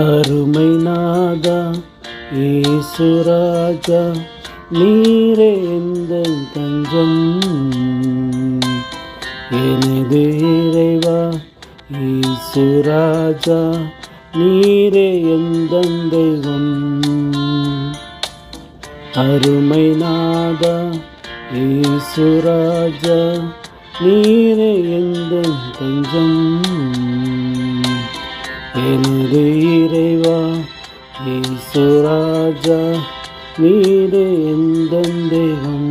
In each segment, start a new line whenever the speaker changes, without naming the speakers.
அருமை நாதா இயேசுராஜா, நீரே எந்தன் தஞ்சம். எனது இறைவா இயேசுராஜா, நீரே எந்தன் தெய்வம். அருமை நாதா இயேசுராஜா, நீரே எந்தன் தஞ்சம். எனது இறைவா இயேசுராஜா, நீரே எந்தன் தெய்வம்.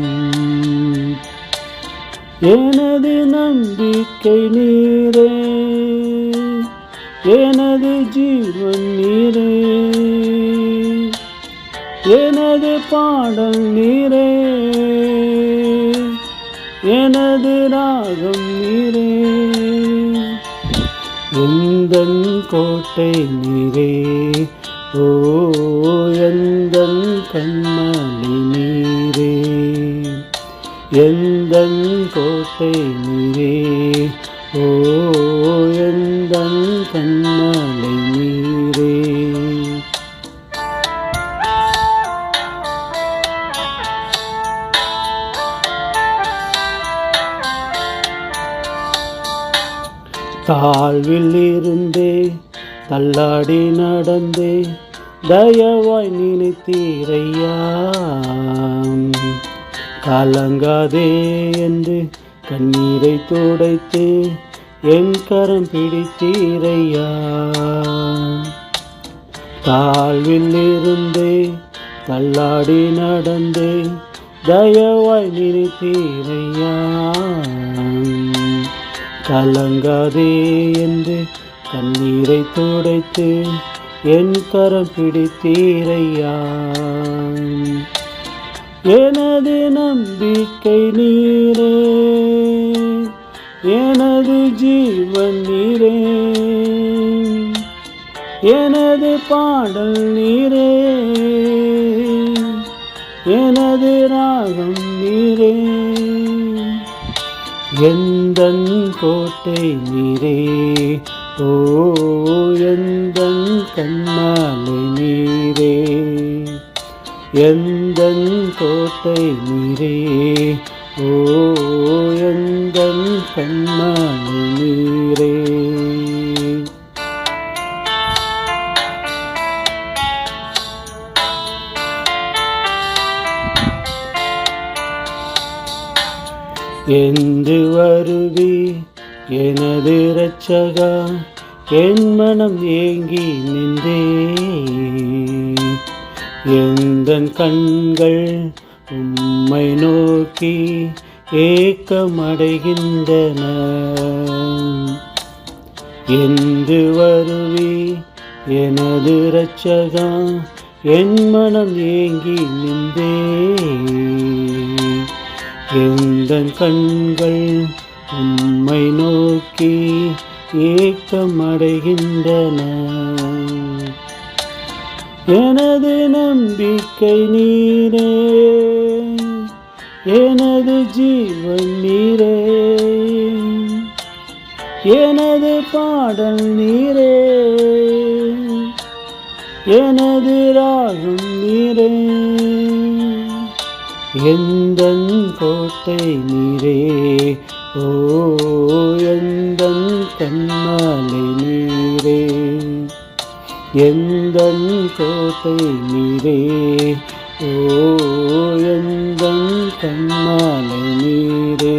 எனது நம்பிக்கை நீரே, எனது ஜீவன் நீரே, எனது பாடல் நீரே, எனது ராகம் நீரே. எந்தன் கோட்டை நீரே, ஓ எந்தன் கண்மணி நீரே. எந்தன் கோட்டை நீரே, ஓ எந்தன் கண்மணி நீரே. தாழ்வில் இருந்தே தள்ளாடி நடந்தே தயவாய் நினைத்தீரையா. கலங்காதே என்று கண்ணீரை துடைத்து என் கரம் பிடித்தீரையா. தாழ்வில் இருந்தே தள்ளாடி நடந்தே தயவாய் நினைத்தீரையா. கலங்காதே என்று கண்ணீரை துடைத்து என் கரம் பிடித்தீரையா. எனது நம்பிக்கை நீரே, எனது ஜீவன் நீரே, எனது பாடல் நீரே, எனது ராகம் நீரே. எந்தன் கோட்டை நீரே, ஓ எந்தன் கண்மணி நீரே. எந்தன் கோட்டை நீரே, ஓ எந்தன் கண்மணி நீரே. என்று வருவி எனது இரட்சகா, என் மனம் ஏங்கி நின்றே. எந்தன் கண்கள் உம்மை நோக்கி ஏக்கமடைகின்றன. என்று வருவி எனது இரட்சகா, என் மனம் ஏங்கி நின்றே. எந்தன் கண்கள் உம்மை நோக்கி ஏக்கமடைகின்றன. எனது நம்பிக்கை நீரே, எனது ஜீவன் நீரே, எனது பாடல் நீரே, எனது ராகம் நீரே. எந்தன் கோட்டை நீரே, ஓ எந்தன் கண்மணி நீரே. எந்தன் கோட்டை நீரே, ஓ எந்தன் கண்மணி நீரே.